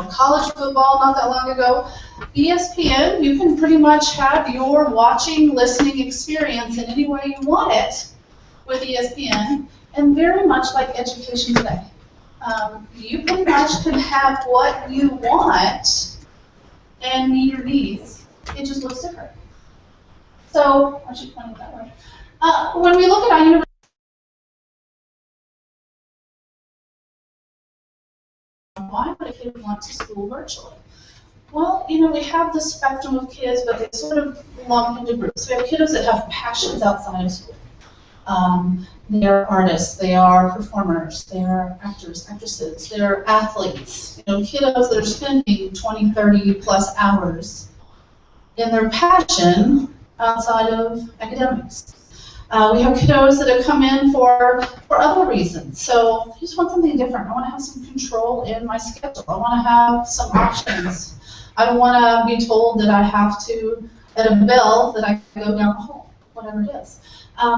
college football not that long ago. ESPN, you can pretty much have your watching, listening experience in any way you want it with ESPN, and very much like education today. You pretty much can have what you want and meet your needs. It just looks different. So, I should point it that way. When we look at our university, why would a kid want to school virtually? Well, we have the spectrum of kids, but they sort of lump into groups. We have kiddos that have passions outside of school. They're artists, they are performers, they are actors, actresses, they're athletes. Kiddos that are spending 20, 30 plus hours in their passion outside of academics. We have kiddos that have come in for other reasons. So I just want something different. I want to have some control in my schedule. I want to have some options. I don't want to be told that I have to, at a bell, that I can go down the hall, whatever it is.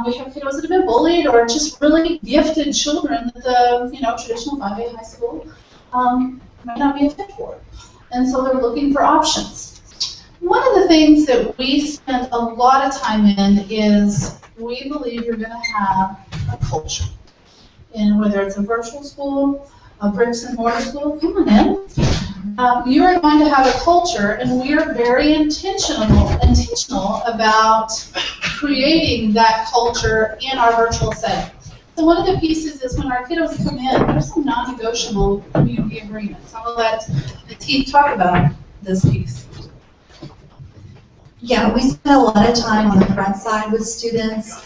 We have kiddos that have been bullied or just really gifted children that the traditional 5A high school might not be a fit for. And so they're looking for options. One of the things that we spend a lot of time in is we believe you're going to have a culture. And whether it's a virtual school, a bricks and mortar school, come on in. You are going to have a culture, and we are very intentional about creating that culture in our virtual setting. So one of the pieces is when our kiddos come in, there's some non-negotiable community agreements. I'll let the team talk about this piece. Yeah, we spend a lot of time on the front side with students,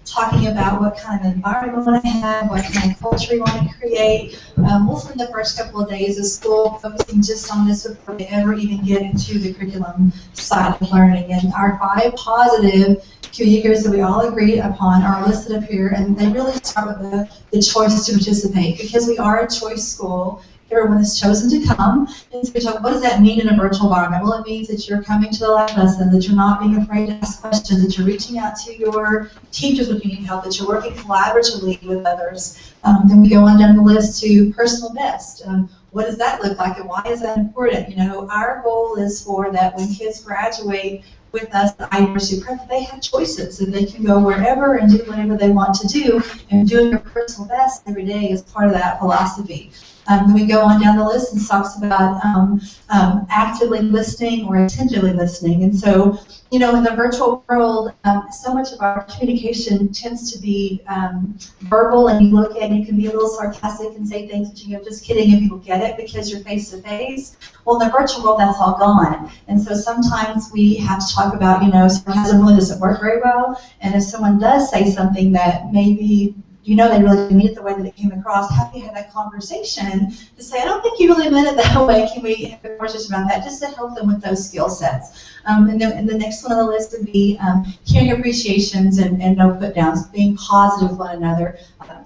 talking about what kind of environment we want to have, what kind of culture we want to create. We'll spend the first couple of days of school focusing just on this before we ever even get into the curriculum side of learning. And our 5 positive behaviors that we all agreed upon are listed up here, and they really start with the choice to participate, because we are a choice school. Everyone has chosen to come, and so we talk, what does that mean in a virtual environment? Well, it means that you're coming to the lab lesson, that you're not being afraid to ask questions, that you're reaching out to your teachers when you need help, that you're working collaboratively with others. Then we go on down the list to personal best. What does that look like, and why is that important? Our goal is for that when kids graduate with us at University Prep, they have choices, and they can go wherever and do whatever they want to do, and doing your personal best every day is part of that philosophy. Then we go on down the list and talks about actively listening or attentively listening. And so, in the virtual world, so much of our communication tends to be verbal, and you look at it, you can be a little sarcastic and say things, but just kidding, and people get it because you're face to face. Well, in the virtual world, that's all gone. And so sometimes we have to talk about, sarcasm really doesn't work very well, and if someone does say something that maybe they really didn't mean it the way that it came across, have you had that conversation to say, I don't think you really meant it that way, can we have a conversation about that, just to help them with those skill sets. And the next one on the list would be hearing appreciations and no put-downs, being positive with one another.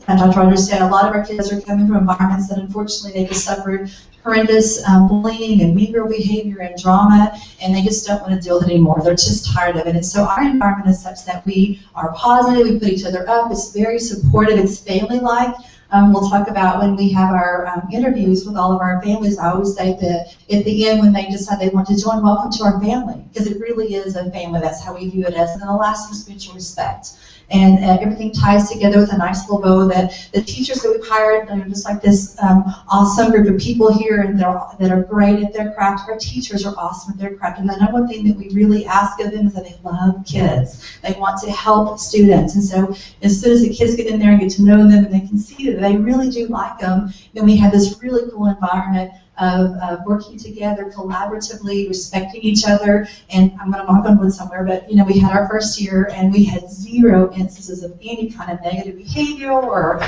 Dr. Rogers said a lot of our kids are coming from environments that unfortunately they just suffered horrendous bullying and mean girl behavior and drama, and they just don't want to deal with it anymore. They're just tired of it. And so our environment is such that we are positive, we put each other up, it's very supportive, it's family-like. We'll talk about when we have our interviews with all of our families. I always say that at the end, when they decide they want to join, welcome to our family, because it really is a family. That's how we view it as. And then the last is mutual respect. And everything ties together with a nice little bow that the teachers that we've hired, just like this awesome group of people here and that are great at their craft. Our teachers are awesome at their craft. And the number one thing that we really ask of them is that they love kids. They want to help students. And so as soon as the kids get in there and get to know them and they can see that they really do like them, then we have this really cool environment of working together collaboratively, respecting each other. And I'm going to knock on wood somewhere, but we had our first year and we had 0 instances of any kind of negative behavior or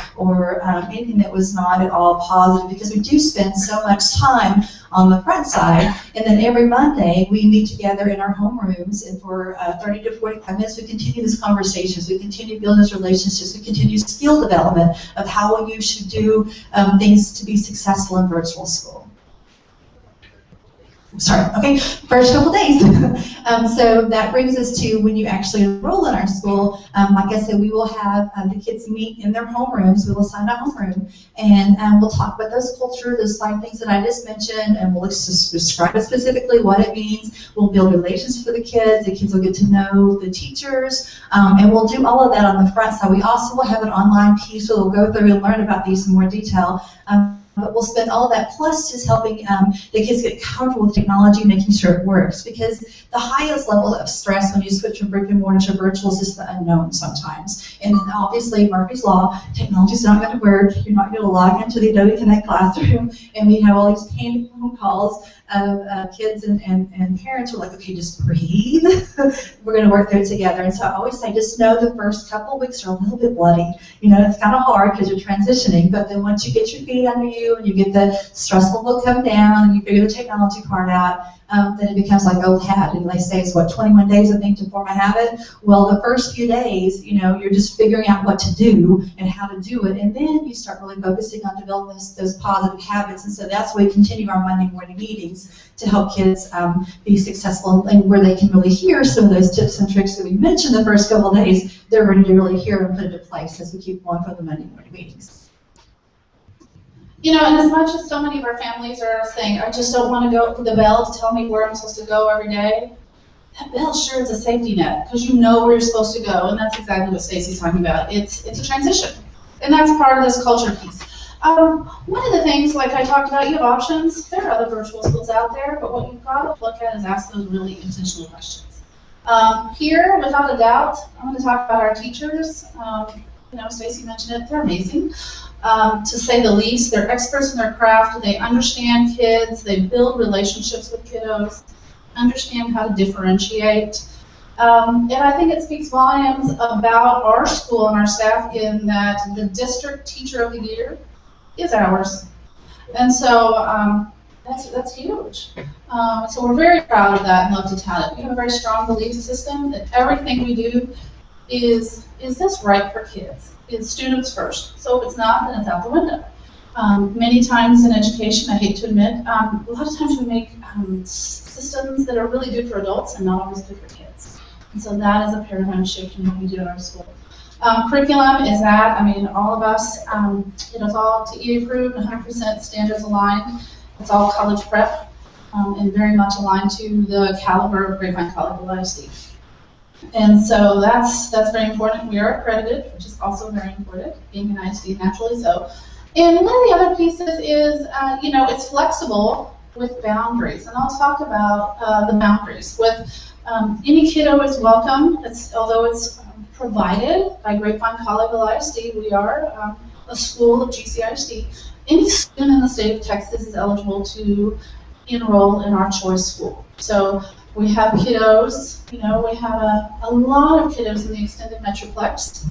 anything that was not at all positive, because we do spend so much time on the front side. And then every Monday we meet together in our homerooms, and for 30 to 45 minutes we continue these conversations, we continue building these relationships, we continue skill development of how you should do things to be successful in virtual school. first couple days. So that brings us to when you actually enroll in our school. Like I said, we will have the kids meet in their homerooms. We will assign a homeroom, and we'll talk about those culture, those fine things that I just mentioned, and we'll just describe specifically what it means. We'll build relations for the kids. The kids will get to know the teachers, and we'll do all of that on the front side. We also will have an online piece where we'll go through and learn about these in more detail. But we'll spend all that plus just helping the kids get comfortable with technology, making sure it works. Because the highest level of stress when you switch from brick and mortar to virtual is just the unknown sometimes. And then obviously, Murphy's Law, technology's not going to work. You're not going to log into the Adobe Connect classroom. And we have all these painful phone calls of kids and parents who are like, okay, just breathe. We're going to work through it together. And so I always say, just know the first couple of weeks are a little bit bloody. You know, it's kind of hard because you're transitioning. But then once you get your feet under you, and you get the stressful look come down, and you figure the technology part out, then it becomes like old hat. And they say it's what, 21 days, I think, to form a habit. Well, the first few days, you know, you're just figuring out what to do and how to do it, and then you start really focusing on developing those positive habits. And so that's why we continue our Monday morning meetings to help kids be successful, and where they can really hear some of those tips and tricks that we mentioned the first couple of days. They're ready to really hear and put into place as we keep going for the Monday morning meetings. You know, and as much as so many of our families are saying, I just don't want to go for the bell to tell me where I'm supposed to go every day, that bell sure is a safety net, because you know where you're supposed to go, and that's exactly what Stacy's talking about. It's a transition, and that's part of this culture piece. One of the things, like I talked about, you have options. There are other virtual schools out there, but what you've got to look at is ask those really intentional questions. Here, without a doubt, I'm going to talk about our teachers. You know, Stacy mentioned it, they're amazing. To say the least, they're experts in their craft, they understand kids, they build relationships with kiddos, understand how to differentiate. And I think it speaks volumes about our school and our staff in that the district teacher of the year is ours. And so that's huge. So we're very proud of that and love to tout it. We have a very strong belief system that everything we do is this right for kids? It's students first. So if it's not, then it's out the window. Many times in education, I hate to admit, a lot of times we make systems that are really good for adults and not always good for kids. And so that is a paradigm shift in what we do in our school. Curriculum is that, I mean, all of us, it is all TE approved, 100% standards aligned. It's all college prep and very much aligned to the caliber of Grapevine College of ISD. And so that's very important. We are accredited, which is also very important, being an ISD naturally so. And one of the other pieces is, you know, it's flexible with boundaries. And I'll talk about the boundaries. With any kiddo is welcome, although it's provided by Grapevine College of ISD. We are a school of GCISD. Any student in the state of Texas is eligible to enroll in our choice school. So we have kiddos, you know, we have a lot of kiddos in the extended Metroplex,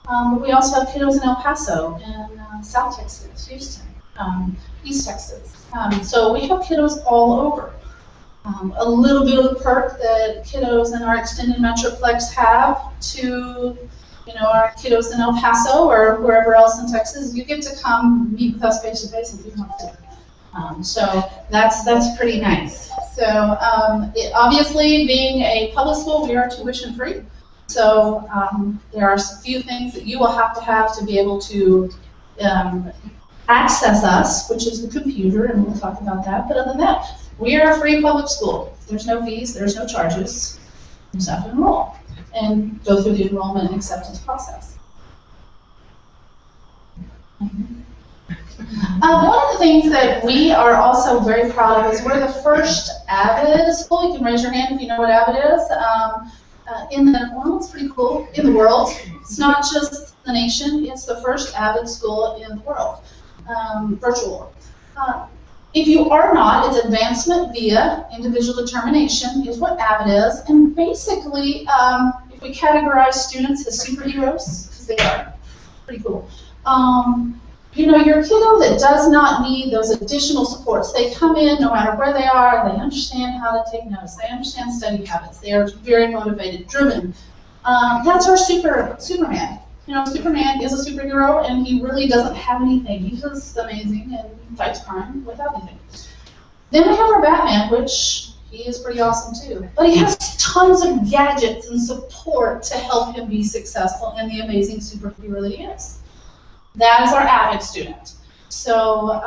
but we also have kiddos in El Paso and South Texas, Houston, East Texas. So we have kiddos all over. A little bit of the perk that kiddos in our extended Metroplex have to, you know, our kiddos in El Paso or wherever else in Texas, you get to come meet with us face to face if you want to. So that's pretty nice. So obviously, being a public school, we are tuition free. So there are a few things that you will have to be able to access us, which is the computer, and we'll talk about that. But other than that, we are a free public school. There's no fees, there's no charges. You just have to enroll and go through the enrollment and acceptance process. One of the things that we are also very proud of is we're the first AVID school. You can raise your hand if you know what AVID is. Well, it's pretty cool, in the world. It's not just the nation, it's the first AVID school in the world, virtual. If you are not, it's advancement via individual determination is what AVID is. And basically, if we categorize students as superheroes, because they are, pretty cool. You know, your kiddo that does not need those additional supports, they come in no matter where they are, they understand how to take notes, they understand study habits, they are very motivated, driven. That's our Superman. You know, Superman is a superhero and he really doesn't have anything. He's just amazing and fights crime without anything. Then we have our Batman, which he is pretty awesome too. But he has tons of gadgets and support to help him be successful and the amazing superhero that he is. That is our AVID student. So,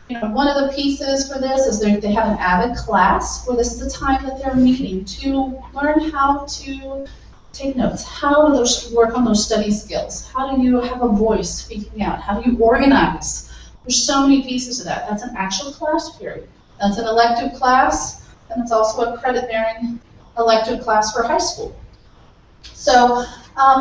one of the pieces for this is they have an AVID class where this is the time that they're meeting to learn how to take notes. How do they work on those study skills? How do you have a voice speaking out? How do you organize? There's so many pieces to that. That's an actual class period. That's an elective class, and it's also a credit-bearing elective class for high school. So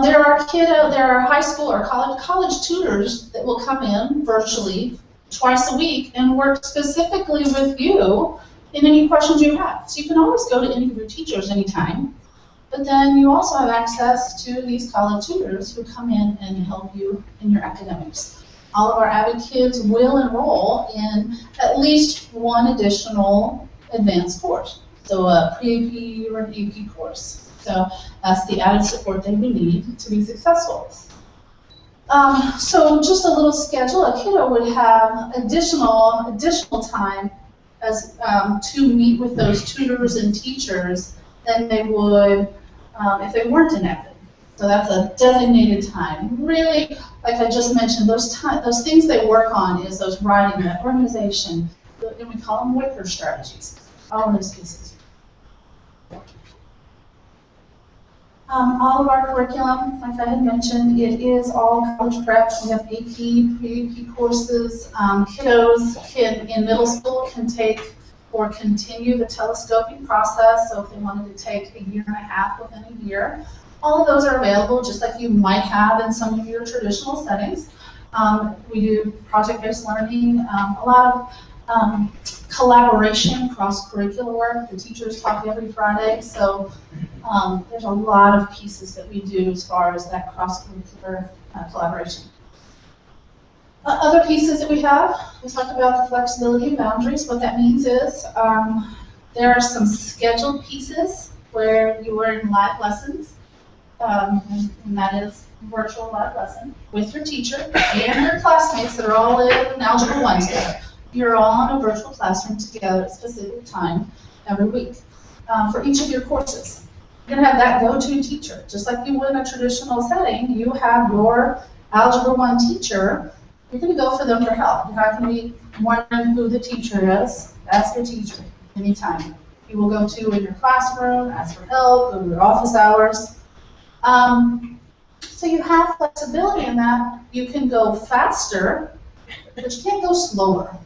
there are high school or college tutors that will come in virtually twice a week and work specifically with you in any questions you have. So you can always go to any of your teachers anytime, but then you also have access to these college tutors who come in and help you in your academics. All of our AVID kids will enroll in at least one additional advanced course, so a pre-AP or an AP course. So that's the added support they will need to be successful. So just a little schedule. A kiddo would have additional time as to meet with those tutors and teachers than they would if they weren't in AVID. So that's a designated time. Really, like I just mentioned, those things they work on is those writing, that organization, and we call them wicker strategies. All of those pieces. All of our curriculum, like I had mentioned, it is all college prep. We have AP, pre-AP courses. Kiddos in middle school can take or continue the telescoping process. So if they wanted to take a year and a half within a year, all of those are available just like you might have in some of your traditional settings. We do project-based learning, a lot of collaboration, cross-curricular work. The teachers talk every Friday, so there's a lot of pieces that we do as far as that cross-curricular collaboration. Other pieces that we talked about the flexibility and boundaries. What that means is there are some scheduled pieces where you are in live lessons, and that is virtual live lesson with your teacher and your classmates that are all in Algebra 1 together. You're all in a virtual classroom together at a specific time every week for each of your courses. You're going to have that go-to teacher. Just like you would in a traditional setting, you have your Algebra 1 teacher. You're going to go for them for help. You're not going to be wondering who the teacher is. Ask your teacher anytime. You will go to in your classroom, ask for help, go to your office hours. So you have flexibility in that. You can go faster, but you can't go slower.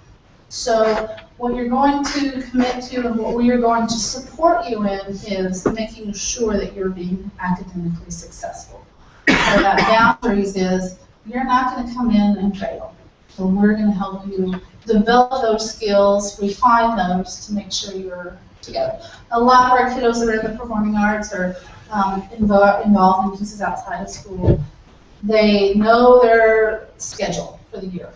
So what you're going to commit to and what we are going to support you in is making sure that you're being academically successful. So that boundaries is you're not going to come in and fail. So we're going to help you develop those skills, refine those to make sure you're together. A lot of our kiddos that are in the performing arts are involved in pieces outside of school. They know their schedule for the year,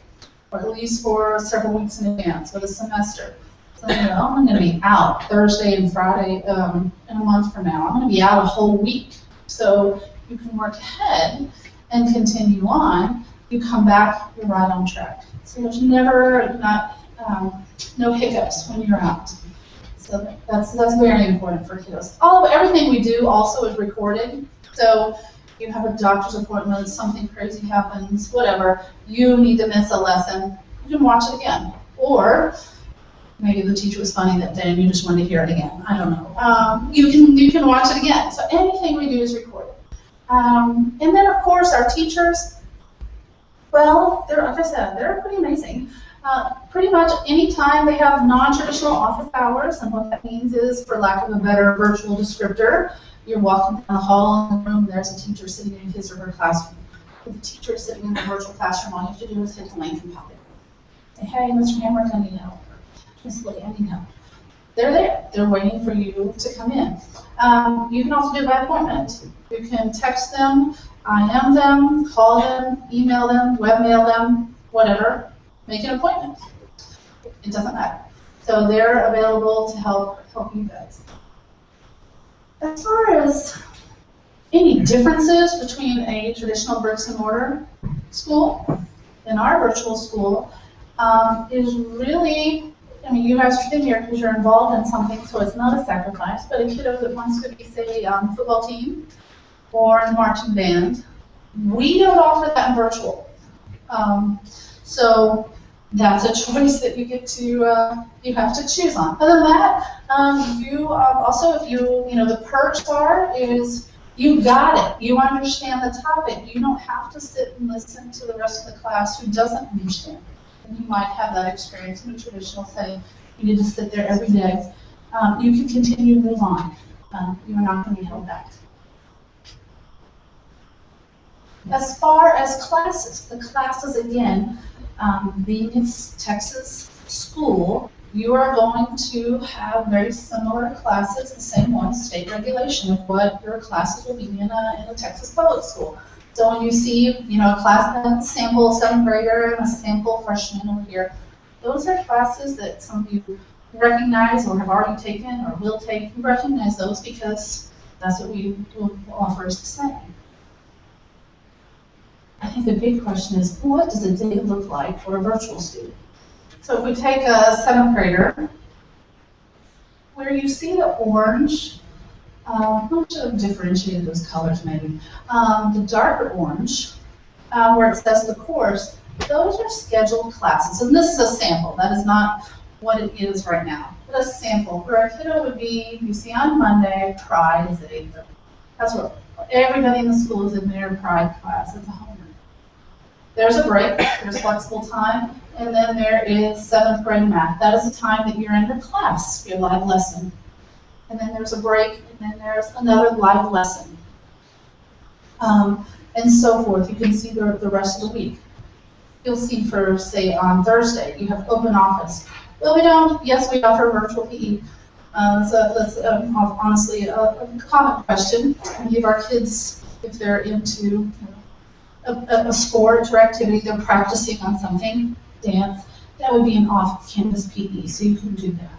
or at least for several weeks in advance, for the semester. So they know, I'm going to be out Thursday and Friday in a month from now. I'm going to be out a whole week. So you can work ahead and continue on. You come back, you're right on track. So there's never no hiccups when you're out. So that's very important for kiddos. Everything we do also is recorded. So you have a doctor's appointment, something crazy happens, whatever, you need to miss a lesson, you can watch it again. Or maybe the teacher was funny that day and you just wanted to hear it again. I don't know. You can watch it again. So anything we do is recorded. And then of course our teachers, well, like I said, they're pretty amazing. Pretty much any time they have non-traditional office hours, and what that means is, for lack of a better virtual descriptor, you're walking down the hall in the room, there's a teacher sitting in his or her classroom. If the teacher is sitting in the virtual classroom, all you have to do is hit the link and pop it. Say, hey, Mr. Hammer, I need help. Miss Lee, I need help. They're there. They're waiting for you to come in. You can also do it by appointment. You can text them, IM them, call them, email them, webmail them, whatever. Make an appointment. It doesn't matter. So they're available to help you guys. As far as any differences between a traditional bricks and mortar school and our virtual school is really I mean, you guys are in here because you're involved in something, so it's not a sacrifice, but a kiddo that wants to be, say, on the football team or in marching band, we don't offer that in virtual. So that's a choice that you get to, you have to choose on. Other than that, you also, if the perch bar is, you got it. You understand the topic. You don't have to sit and listen to the rest of the class who doesn't understand. And you might have that experience in a traditional setting. You need to sit there every day. You can continue to move on. You're not going to be held back. As far as classes, the classes again, being in Texas school, you are going to have very similar classes, the same one, state regulation of what your classes will be in a Texas public school. So when you see, a class, a sample 7th grader and a sample freshman over here, those are classes that some of you recognize or have already taken or will take. You recognize those because that's what we will offer as the same. I think the big question is, what does a day look like for a virtual student? So if we take a 7th grader, where you see the orange, I should have differentiated those colors maybe. The darker orange, where it says the course, those are scheduled classes. And this is a sample. That is not what it is right now. But a sample where a kiddo would be, you see on Monday, Pride is at 8:30. That's what everybody in the school is in their Pride class. It's a homework. There's a break, there's flexible time, and then there is 7th grade math. That is the time that you're in the class, your live lesson. And then there's a break, and then there's another live lesson. And so forth. You can see the rest of the week. You'll see for, say, on Thursday, you have open office. Well, we don't. Yes, we offer virtual PE. So that's honestly a common question. We give our kids, if they're into a sport or activity, they're practicing on something, dance, that would be an off-campus PE, so you can do that.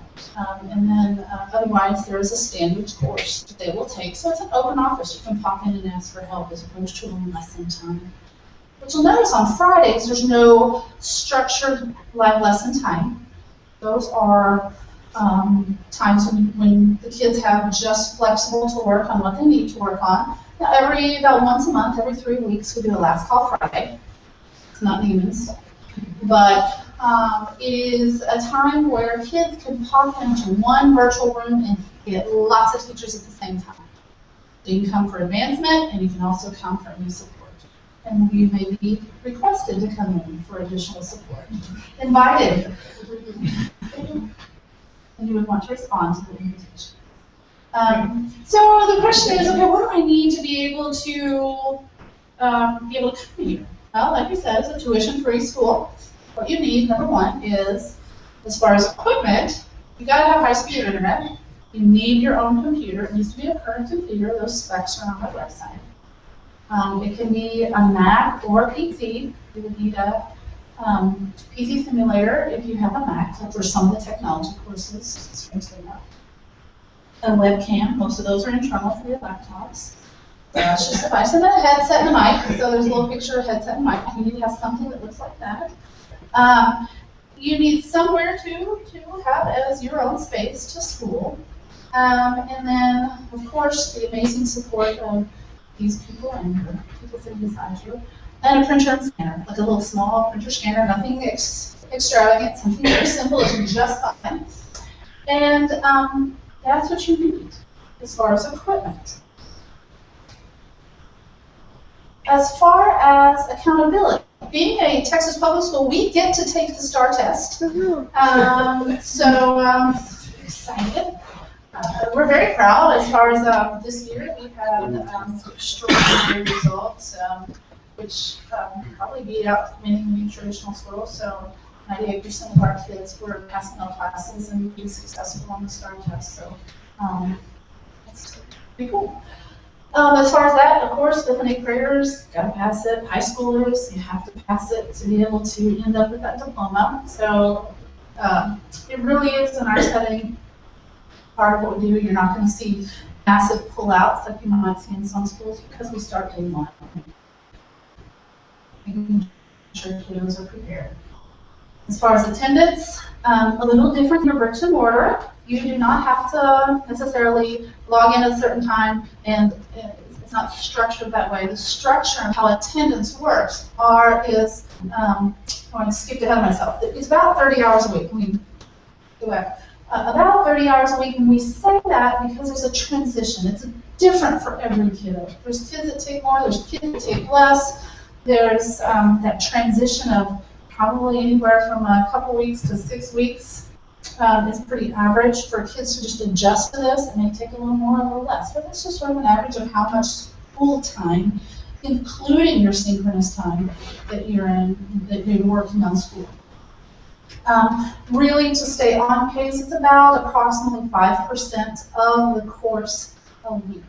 And then otherwise, there is a standards course that they will take. So it's an open office. You can pop in and ask for help as opposed to a lesson time. But you'll notice on Fridays, there's no structured live lesson time. Those are times when the kids have just flexible to work on what they need to work on. Now, about once a month, every 3 weeks, we do a last call Friday. It's not Neiman's, but it is a time where kids can pop into one virtual room and get lots of teachers at the same time. So you can come for advancement, and you can also come for new support. And you may be requested to come in for additional support. Invited. And you would want to respond to the invitation. So the question is, okay, what do I need to be able to come here? Well, like we said, it's a tuition-free school. What you need, number one, is, as far as equipment, you got to have high-speed internet. You need your own computer. It needs to be a current computer. Those specs are on my website. It can be a Mac or a PC. You would need a PC simulator if you have a Mac for some of the technology courses, strangely enough. A webcam, most of those are internal for your laptops. That should suffice. And then a headset and a mic. So there's a little picture of a headset and mic. You need to have something that looks like that. You need somewhere to have as your own space to school. And then, of course, the amazing support of these people and the people sitting beside you. And a printer and scanner, like a little small printer scanner, nothing extravagant, something very simple, is just fine. And that's what you need as far as equipment. As far as accountability, being a Texas public school, we get to take the STAR test. Excited. We're very proud as far as this year. We had extraordinary results, which probably beat out many traditional schools. So 98% of our kids were passing all classes and being successful on the STAR test. So that's pretty cool. As far as that, of course, 5th and 8th graders, got to pass it. High schoolers, you have to pass it to be able to end up with that diploma. So it really is in our setting part of what we do. You're not going to see massive pullouts like you might see in some schools because we start day one. Making sure kiddos are prepared. As far as attendance, a little different in bricks and mortar. You do not have to necessarily log in at a certain time, and it's not structured that way. The structure of how attendance works I skipped ahead of myself. It's about 30 hours a week. Go back. About 30 hours a week, and we say that because there's a transition. It's different for every kiddo. There's kids that take more, there's kids that take less. There's that transition of probably anywhere from a couple weeks to 6 weeks is pretty average for kids to just adjust to this. It may take a little more or a little less, but that's just sort of an average of how much school time, including your synchronous time, that you're working on school. Really, to stay on pace, it's about approximately 5% of the course a week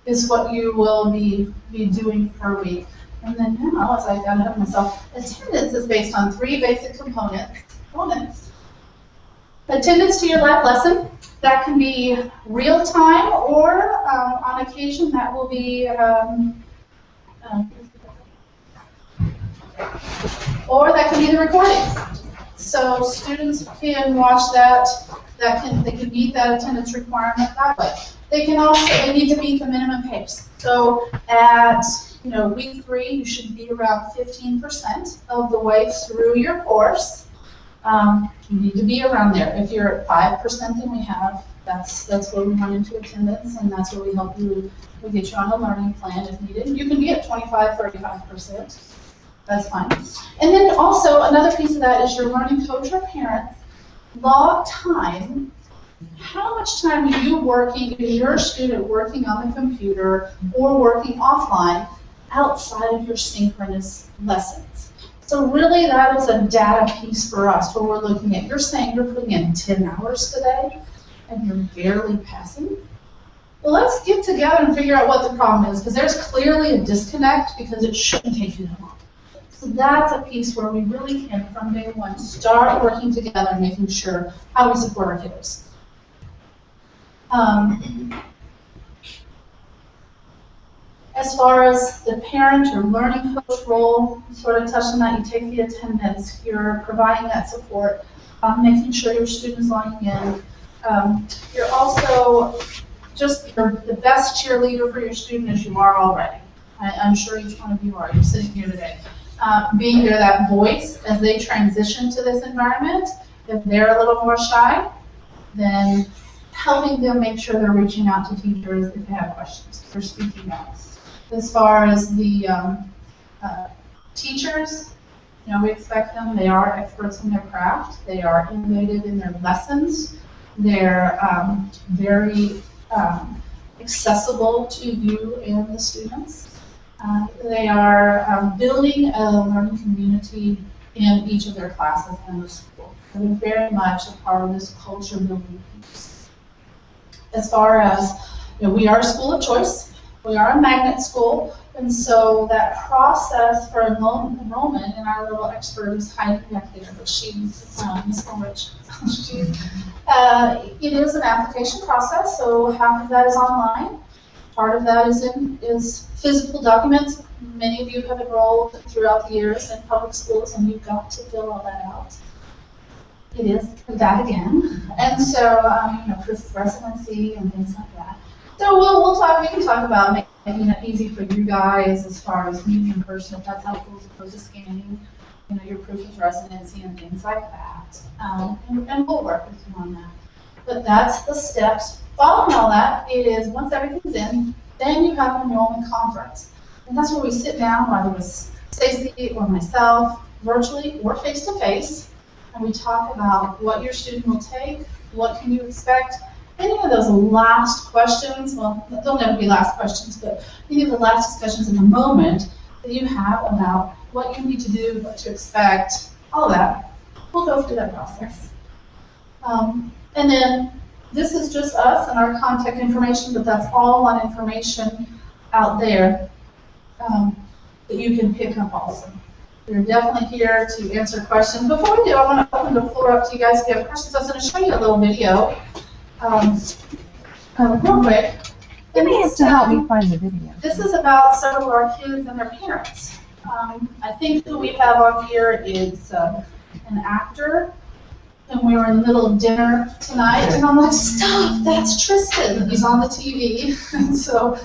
is what you will be doing per week. And then now, as I got ahead of myself, attendance is based on 3 basic components. Attendance to your live lesson, that can be real time, or on occasion that will be, or that can be the recording. So students can watch that. They can meet that attendance requirement that way. They need to meet the minimum pace. So at week 3, you should be around 15% of the way through your course. You need to be around there. If you're at 5%, then we have, that's where we run into attendance, and that's where we help you, we get you on a learning plan if needed. You can be at 25, 35%. That's fine. And then also, another piece of that is your learning coach or parent log time. How much time are you working, is your student working on the computer or working offline outside of your synchronous lessons? So really, that is a data piece for us where we're looking at, you're saying you're putting in 10 hours today and you're barely passing. Well, let's get together and figure out what the problem is, because there's clearly a disconnect because it shouldn't take you that long. So that's a piece where we really can, from day one, start working together and making sure how we support our kiddos. As far as the parent or learning coach role, sort of touched on that, you take the attendance, you're providing that support, making sure your students logging in. You're also you're the best cheerleader for your student as you are already. I'm sure each one of you are. You're sitting here today. Being there, that voice as they transition to this environment. If they're a little more shy, then helping them make sure they're reaching out to teachers if they have questions, for speaking out. As far as the teachers, we expect them, they are experts in their craft, they are innovative in their lessons, they're very accessible to you and the students. They are building a learning community in each of their classes in the school. They're very much a part of this culture building piece. As far as, we are a school of choice. We are a magnet school, and so that process for enrollment, and our little expert is hiding back there, but she's Ms. Ulrich. It is an application process, so half of that is online. Part of that is physical documents. Many of you have enrolled throughout the years in public schools, and you've got to fill all that out. It is that again, and so proof of residency and things like that. So we'll talk. We can talk about making it easy for you guys as far as meeting in person, if that's helpful, as opposed to scanning, your proof of residency and things like that. And we'll work with you on that. But that's the steps. Following all that, it is once everything's in, then you have an enrollment conference, and that's where we sit down, whether it's Stacey or myself, virtually or face to face, and we talk about what your student will take, what can you expect. Any of those last questions, well, they'll never be last questions, but any of the last discussions in the moment that you have about what you need to do, what to expect, all that, we'll go through that process. And then this is just us and our contact information, but that's all on information out there that you can pick up also. We're definitely here to answer questions. Before we do, I want to open the floor up to you guys if you have questions. I was going to show you a little video. Real quick. Maybe it's to help me find the video. This is about several of our kids and their parents. I think who we have on here is an actor, and we were in the middle of dinner tonight, and I'm like, stop, that's Tristan. He's on the TV, and so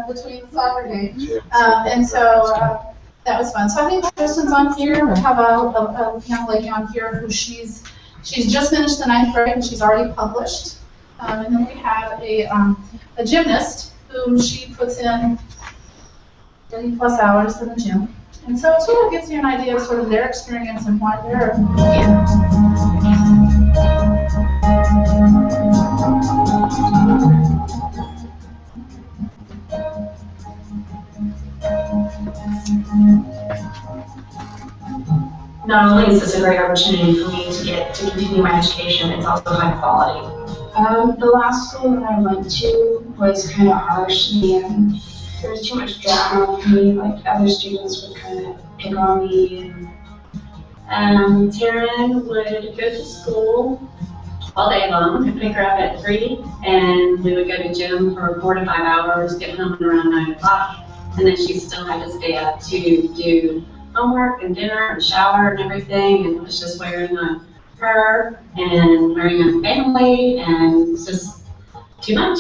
between the soccer games, and so that was fun. So I think Tristan's on here. We have a young lady on here who she's just finished the 9th grade and she's already published. And then we have a gymnast whom she puts in 30+ hours in the gym. And so it sort of gives you an idea of sort of their experience and why they're here. Not only is this a great opportunity for me to get to continue my education, it's also high quality. The last school that I went to was kind of harsh, and there was too much drama for me. Like other students would kind of pick on me. And Taryn would go to school all day long. I'd pick her up at 3, and we would go to gym for 4 to 5 hours, get home around 9 o'clock, and then she still had to stay up to do homework and dinner and shower and everything, and it was just wearing on her and wearing on family, and it's just too much.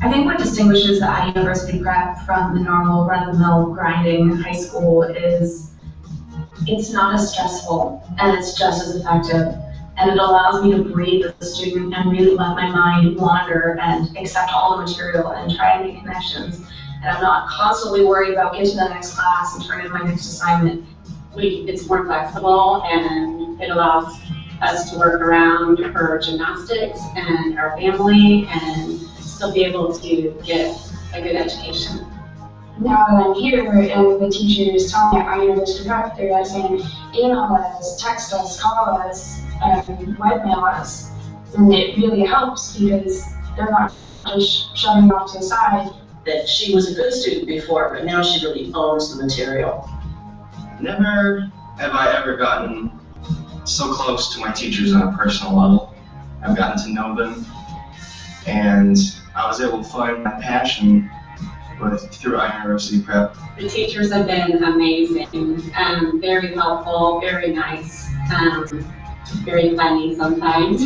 I think what distinguishes the iUniversity prep from the normal run-of-the-mill grinding high school is it's not as stressful and it's just as effective, and it allows me to breathe as a student and really let my mind wander and accept all the material and try and make connections. And I'm not constantly worried about getting to the next class and turning in my next assignment. It's more flexible, and it allows us to work around her gymnastics and our family and still be able to get a good education. Now that I'm here and the teachers tell me at iUniversity prep, they're like saying, email us, text us, call us, webmail us. And it really helps because they're not just shoving off to the side. That she was a good student before, but now she really owns the material. Never have I ever gotten so close to my teachers on a personal level. I've gotten to know them, and I was able to find my passion through iUniversity prep. The teachers have been amazing, very helpful, very nice, very funny sometimes.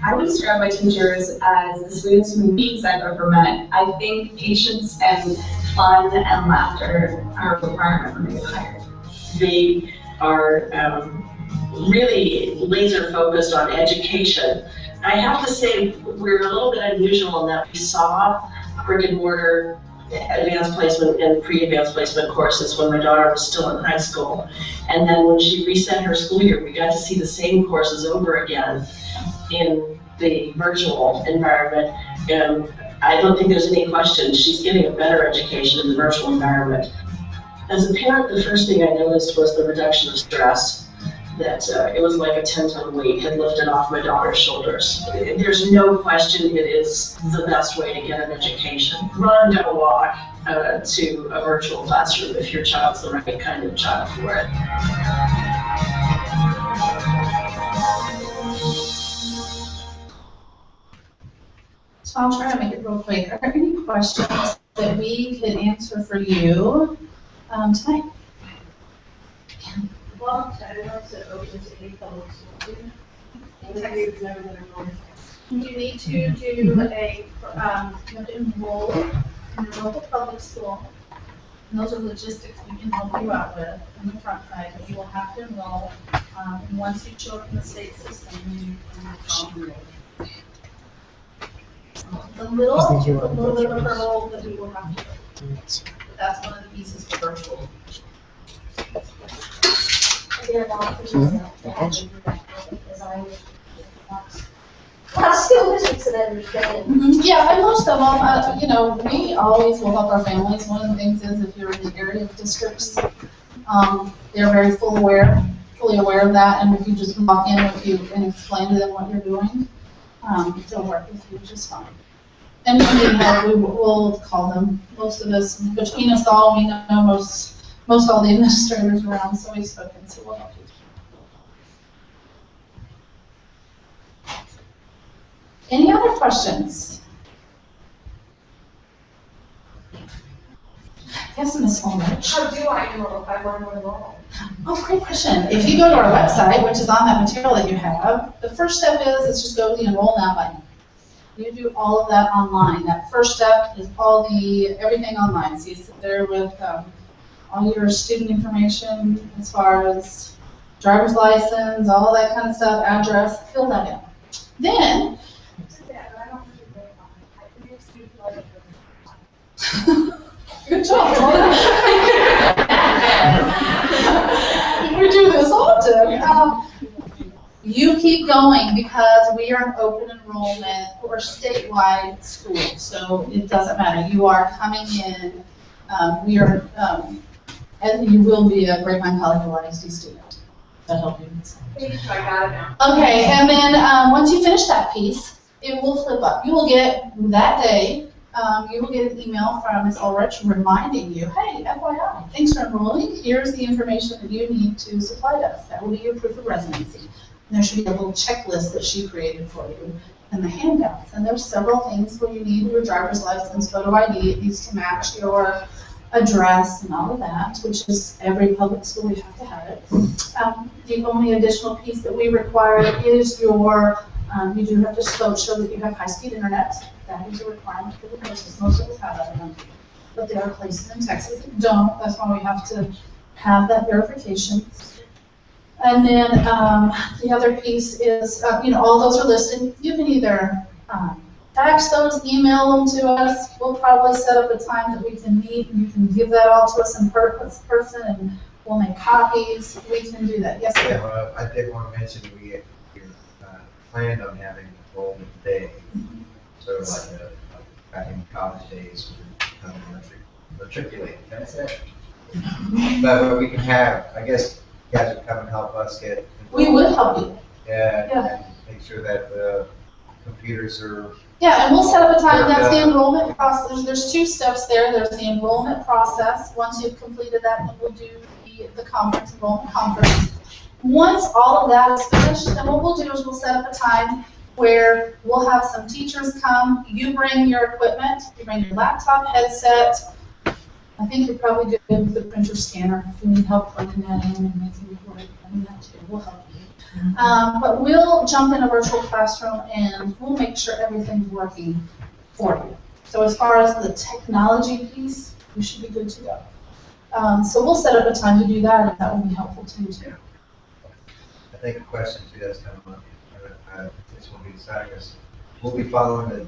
I would describe my teachers as the sweetest human beings I've ever met. I think patience and fun and laughter are a requirement for me to hire. They are really laser focused on education. I have to say we're a little bit unusual in that we saw brick and mortar advanced placement and pre-advanced placement courses when my daughter was still in high school. And then when she reset her school year, we got to see the same courses over again in the virtual environment. And I don't think there's any question she's getting a better education in the virtual environment. As a parent, the first thing I noticed was the reduction of stress. That it was like a 10-ton weight had lifted off my daughter's shoulders. There's no question it is the best way to get an education. Run, don't walk to a virtual classroom if your child's the right kind of child for it. So I'll try to make it real quick. Are there any questions that we could answer for you tonight? Well, Saturdays are open to any public school student. You need to do you have to enroll in a local public school. And those are logistics we can help you out with on the front side, but you will have to enroll. And once you show up in the state system, then you enroll. A little bit of a hurdle that we will have to do. But that's one of the pieces for virtual. Yeah, and most of them, we always will help our families. One of the things is if you're in the area of districts, they're very fully aware of that, and if you just walk in with you and explain to them what you're doing, they'll work with you just fine. And if we need help, we'll call them. Most of us, between us all, we know most all the administrators around, so we've spoken, so we'll help you. Any other questions? Yes, Ms. Ulrich. How do I enroll if I want to enroll? Oh, great question. If you go to our website, which is on that material that you have, the first step is just go to the Enroll Now button. You do all of that online. That first step is everything online. So you sit there with all your student information as far as driver's license, all that kind of stuff, address, fill that in. Then, good job. We do this often. You keep going because we are an open enrollment or statewide school, so it doesn't matter. You are coming in. And you will be a Grapevine College or ISD student. That help you? I got it now. Okay, and then once you finish that piece, it will flip up. You will get that day. You will get an email from Ms. Ulrich reminding you, hey, FYI, thanks for enrolling. Here's the information that you need to supply to us. That will be your proof of residency. And there should be a little checklist that she created for you and the handouts. And there's several things where you need your driver's license, photo ID. It needs to match your address and all of that, which is every public school you have to have it. The only additional piece that we require is your, you do have to show that you have high-speed internet. That is a requirement for the courses. Most of us have that, but there are places in Texas that don't. That's why we have to have that verification. And then the other piece is, all those are listed. You can either fax those, email them to us. We'll probably set up a time that we can meet, and you can give that all to us in person, and we'll make copies. We can do that. Yes, sir. I did want to mention we planned on having enrollment day, sort of like back in college days, we matriculate. That's it. But we can have, I guess, you guys would come and help us get. We would help you. Yeah. And make sure that the computers are. Yeah, and we'll set up a time. That's the enrollment process. There's two steps there. There's the enrollment process. Once you've completed that, then we'll do the conference, enrollment conference. Once all of that is finished, then what we'll do is we'll set up a time where we'll have some teachers come. You bring your equipment. You bring your laptop, headset. I think you're probably good with the printer scanner. If you need help plugging that in and making it work, that too. We'll help you. But we'll jump in a virtual classroom and we'll make sure everything's working for you. So as far as the technology piece, you should be good to go. So we'll set up a time to do that, and that will be helpful to you too. I think a question too that's coming up. This will be deciding us. We'll be following the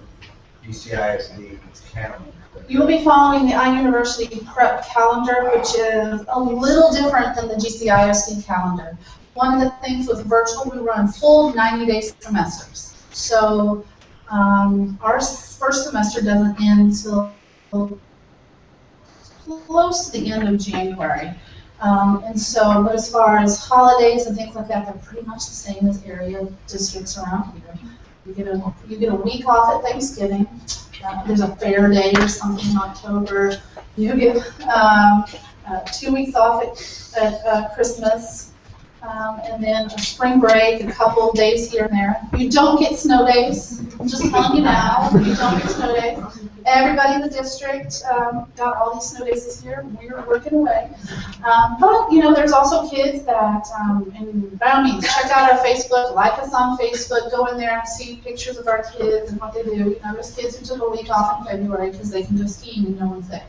GCISD calendar. You will be following the iUniversity prep calendar, which is a little different than the GCISD calendar. One of the things with virtual, we run full 90-day semesters. So our first semester doesn't end until close to the end of January. And so, but as far as holidays and things like that, they're pretty much the same as area districts around here. You get a week off at Thanksgiving. There's a fair day or something in October. You get 2 weeks off at Christmas. And then a spring break, a couple of days here and there. You don't get snow days. I'm just telling you now, you don't get snow days. Everybody in the district got all these snow days this year. We're working away. But, there's also kids that, and by all means, check out our Facebook, like us on Facebook, go in there and see pictures of our kids and what they do. There's kids who took a week off in February because they can go skiing and no one's there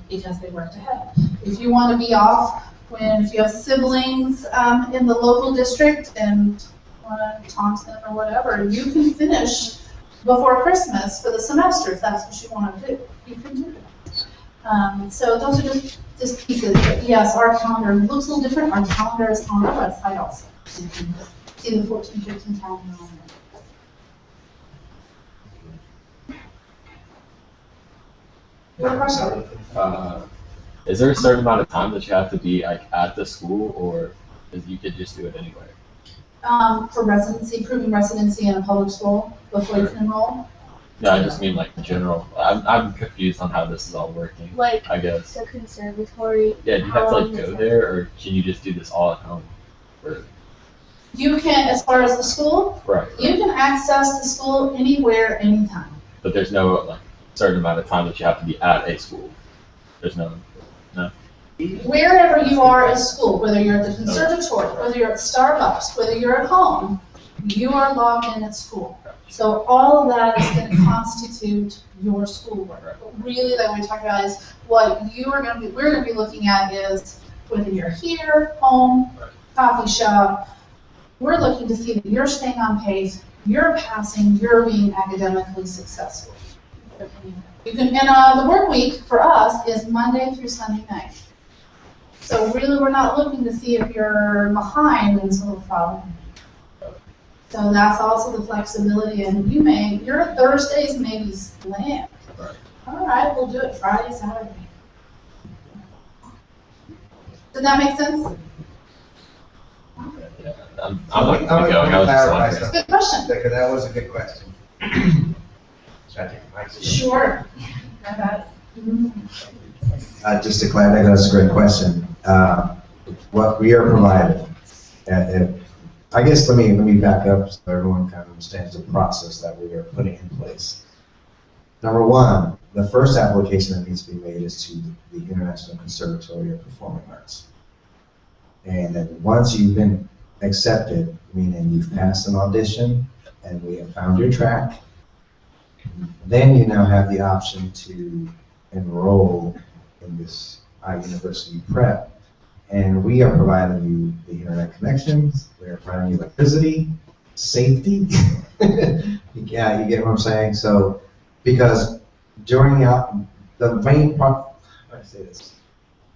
because they worked ahead. If you want to be off, if you have siblings in the local district and Thompson or whatever, you can finish before Christmas for the semester if that's what you want to do. You can do that. So those are just pieces. But yes, our calendar looks a little different. Our calendar is on our website also. So you can see the 14-15 calendar on there. You have a question? Is there a certain amount of time that you have to be at the school, or you could just do it anywhere? For residency, proving residency in a public school before you can enroll? Yeah, I just mean in general. I'm confused on how this is all working. I guess. The conservatory. Yeah, do you have to go there, or can you just do this all at home? You can, as far as the school? Right. You can access the school anywhere, anytime. But there's no certain amount of time that you have to be at a school. There's no. Wherever you are at school, whether you're at the conservatory, whether you're at Starbucks, whether you're at home, you are logged in at school. So all of that is going to constitute your schoolwork. But really, that we talk about is what we're going to be looking at is whether you're here, home, coffee shop, we're looking to see that you're staying on pace, you're passing, you're being academically successful. You can, and the work week for us is Monday through Sunday night. So really, we're not looking to see if you're behind until the following. So that's also the flexibility, and your Thursdays may be slammed. Right. All right, we'll do it Friday, Saturday. Does that make sense? Yeah, I'm looking to go. I was just wondering. Good question. Because that was a good question. Should I take the mic? Sure. Just to clarify, that's a great question. What we are providing, I guess let me back up so everyone kind of understands the process that we are putting in place. Number one, the first application that needs to be made is to the International Conservatory of Performing Arts. And then once you've been accepted, meaning you've passed an audition and we have found your track, then you now have the option to enroll in this iUniversity prep. And we are providing you the internet connections, we are providing you electricity, safety. Yeah, you get what I'm saying? So, because during the main part, how do I say this?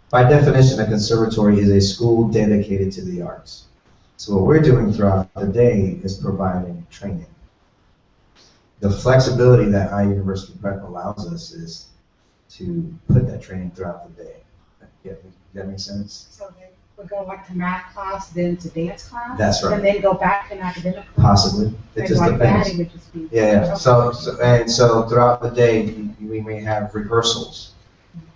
By definition, a conservatory is a school dedicated to the arts. So what we're doing throughout the day is providing training. The flexibility that iUniversity Prep allows us is to put that training throughout the day. Does that make sense? So they would go like to math class, then to dance class? That's right. And then go back to an academic class? Possibly. It Maybe just like depends. that, it would just be. Yeah. So throughout the day, we may have rehearsals.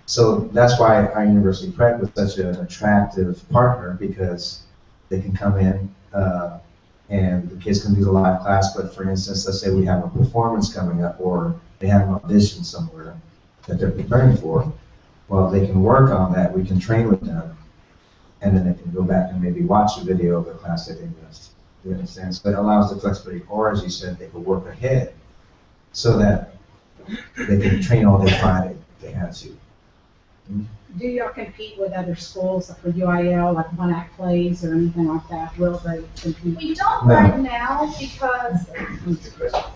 So that's why our University Prep was such an attractive partner, because they can come in and the kids can do the live class. But for instance, let's say we have a performance coming up, or they have an audition somewhere that they're preparing for. Well, they can work on that. We can train with them, and then they can go back and maybe watch a video of the class that they missed. Do you understand? So it allows the flexibility, or as you said, they could work ahead so that they can train all day Friday if they had to. Do y'all compete with other schools like for UIL, like one-act plays or anything like that? Will they compete? We don't No. right now because,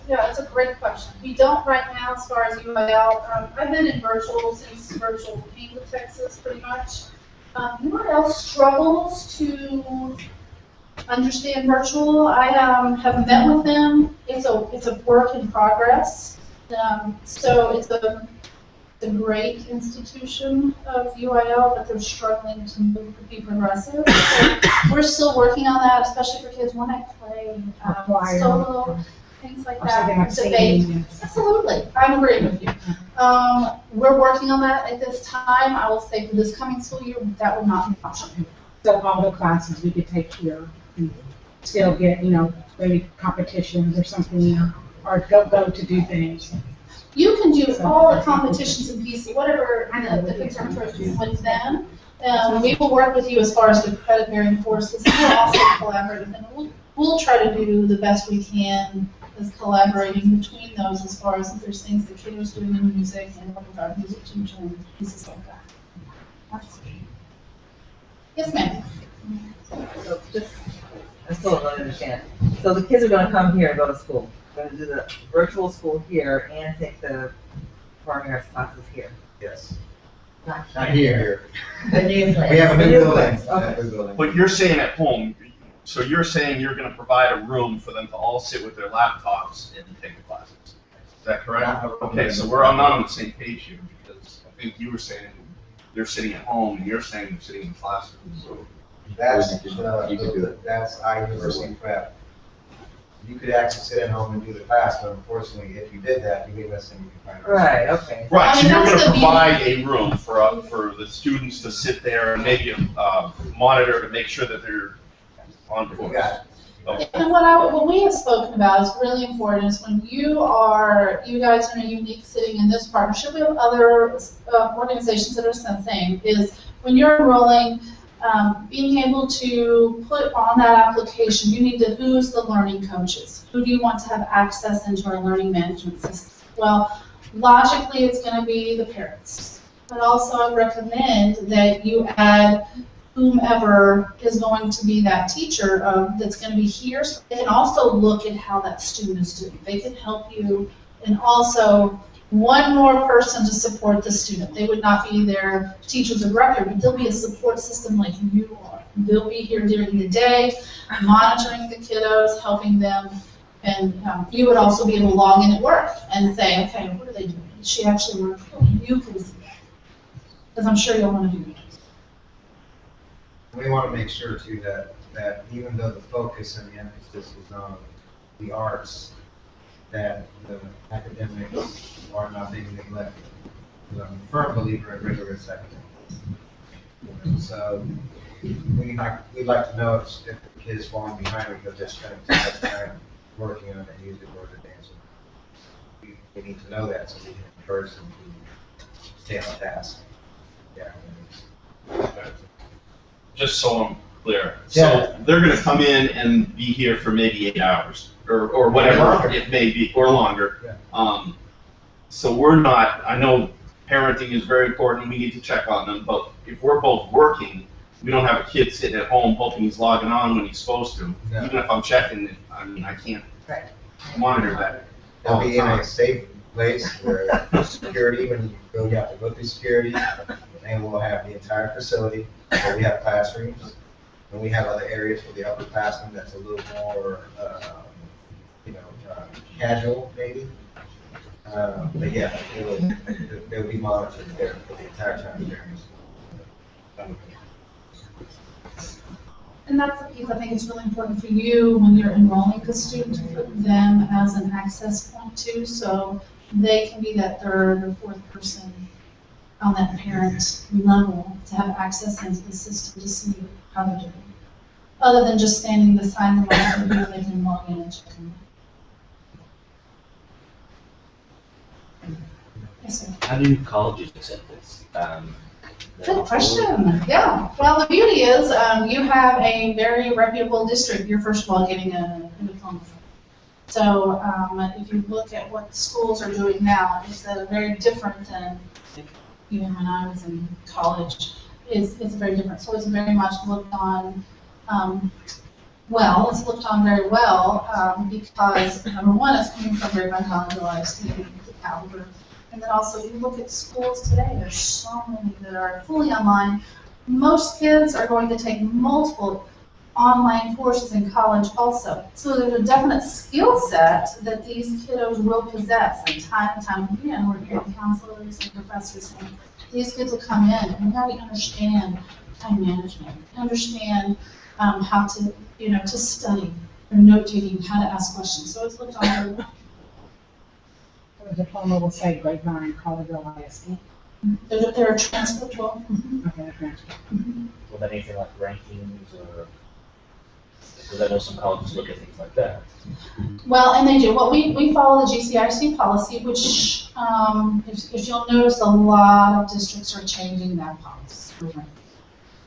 yeah, it's a great question. We don't right now as far as UIL. I've been in virtual since virtual came to Texas pretty much. UIL struggles to understand virtual. I have met with them. It's a work in progress. So it's a great institution of UIL, but they're struggling to be progressive. So we're still working on that, especially for kids when I play solo, things like that. Debate. Absolutely, I'm agreeing with you. We're working on that at this time. I will say for this coming school year, that will not be an option. So all the classes we could take here, and still get, maybe competitions or something, or go to do things. You can do all the competitions and pieces, whatever the conservatory is doing with them. We will work with you as far as the credit-bearing courses. We'll also collaborate, and we'll try to do the best we can as collaborating between those as far as if there's things that Kiddo's doing in music and work with our music teacher and pieces like that. Yes, ma'am. So I still don't really understand. So the kids are gonna come here and go to school. They're gonna do the virtual school here and take the performing arts classes here. Yes. Not Not here. The new place. We have a new building. Okay. But you're saying at home, so you're saying you're gonna provide a room for them to all sit with their laptops and take the classes. Is that correct? Okay, so we're not on the same page here, because I think you were saying they're sitting at home and you're saying they're sitting in classrooms. So That's You could do it. That's iUniversity Prep. You could actually sit at home and do the class, but unfortunately, if you did that, you gave us some. Right, okay. right, so I mean, you're that's gonna the provide a room for the students to sit there and maybe a monitor to make sure that they're on You course. got it. And what we have spoken about is really important is when you guys are in a unique sitting in this partnership, we have other organizations that are the same, is when you're enrolling, being able to put on that application, you need to, who's the learning coaches? Who do you want to have access into our learning management system? Well, logically, it's going to be the parents. But also I recommend that you add whomever is going to be that teacher that's going to be here. So they can also look at how that student is doing. They can help you, and also one more person to support the student. They would not be their teachers of record, but they'll be a support system like you are. They'll be here during the day, monitoring the kiddos, helping them, and you would also be able to log in at work and say, okay, what are they doing? Did she actually work? You can see that, because I'm sure you'll want to do that. We want to make sure too that even though the focus and the emphasis is on the arts, that the academics are not being neglected. I'm a firm believer in rigorous academics. So we'd like to know if the kids falling behind because they're spending too much time working on their music or their dancing. We need to know that so we can encourage them to stay on task. Yeah. Just so I'm clear. Yeah. So they're gonna come in and be here for maybe 8 hours, or whatever it may be, or longer. Yeah. So we're not, I know parenting is very important, we need to check on them, but if we're both working, we don't have a kid sitting at home hoping he's logging on when he's supposed to. Yeah. Even if I'm checking it, I mean, I can't Right. monitor that. They'll be in a safe place where security, when you have to go through security, and we'll have the entire facility. So we have classrooms, and we have other areas for the upperclassmen that's a little more, casual maybe. But yeah, they'll be monitored there for the entire time during this. And that's the piece I think is really important for you when you're enrolling the student, to put them as an access point too, so they can be that third or fourth person on that parent level to have access into the system to see how they're doing. Other than just standing beside them on the computer, they can log in and check them. Yes, sir. How do colleges accept this? Good question. Yeah. Well, the beauty is you have a very reputable district. You're first of all getting a diploma. So if you look at what schools are doing now, it's very different than even when I was in college. It's very different. So it's very much looked on. It's looked on very well because number one, it's coming from Grapevine College, ICPA, the caliber. And then also, you look at schools today, there's so many that are fully online. Most kids are going to take multiple online courses in college also. So there's a definite skill set that these kiddos will possess, and time again, we're getting counselors and professors saying, these kids will come in and we already understand time management, understand how to, to study, or note-taking, how to ask questions. So it's looked on very well. The diploma will say Grapevine, Collegeville, ISD. They're transferable. Okay, they're transferable. Will that anything like rankings or, because I know some colleges look at things like that. Well, and they do. Well, we follow the GCIC policy, which, if you'll notice, a lot of districts are changing that policy.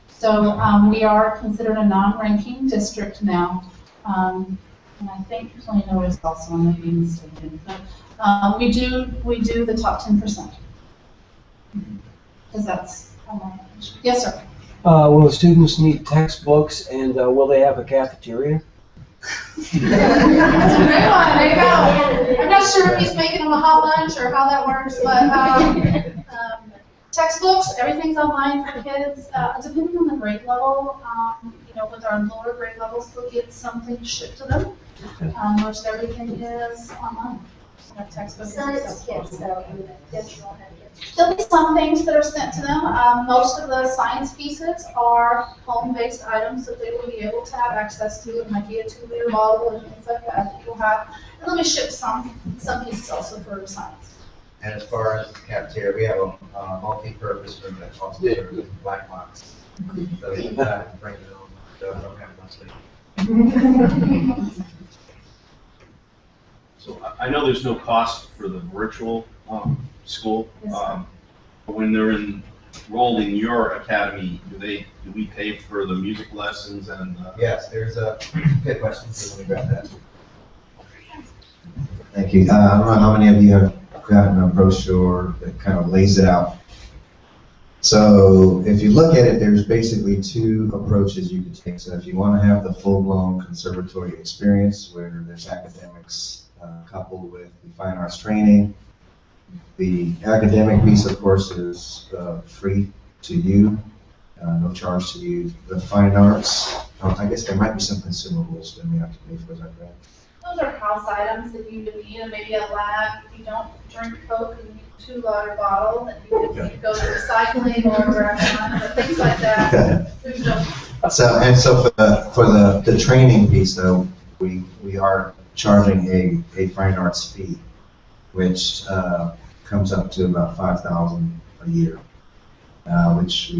So we are considered a non-ranking district now. And I think Plano is also, I may be mistaken, but we do the top 10%. Because that's yes, sir. Will the students need textbooks, and will they have a cafeteria? That's a great one. There you go. I'm not sure if he's making them a hot lunch or how that works, but textbooks, everything's online for kids. Depending on the grade level, with our lower grade levels, they'll get something shipped to them. Most everything is online. Textbooks. Science kids, though, digital kids. There'll be some things that are sent to them. Most of the science pieces are home-based items that they will be able to have access to. It might be a 2-liter bottle or things like that you'll have. And let me ship some pieces also for science. And as far as the cafeteria, we have a multi-purpose room that also serves as a black box. So you can bring it home, so I don't have much space. So I know there's no cost for the virtual school. But when they're enrolled in your academy, do we pay for the music lessons and? Yes, there's a good question, so let me grab that. Thank you. I don't know how many of you have gotten a brochure that kind of lays it out. So if you look at it, there's basically two approaches you could take. So if you want to have the full-blown conservatory experience where there's academics coupled with the fine arts training, the academic piece, of course, is free to you, no charge to you. The fine arts, I guess there might be some consumables that we have to pay for, is that correct? Those are house items that you would need, and maybe a lab. If you don't drink Coke, and you need a 2-liter bottle, and you could go to recycling or things like that. So for the training piece, though, we are charging a fine arts fee, which comes up to about $5,000 a year, which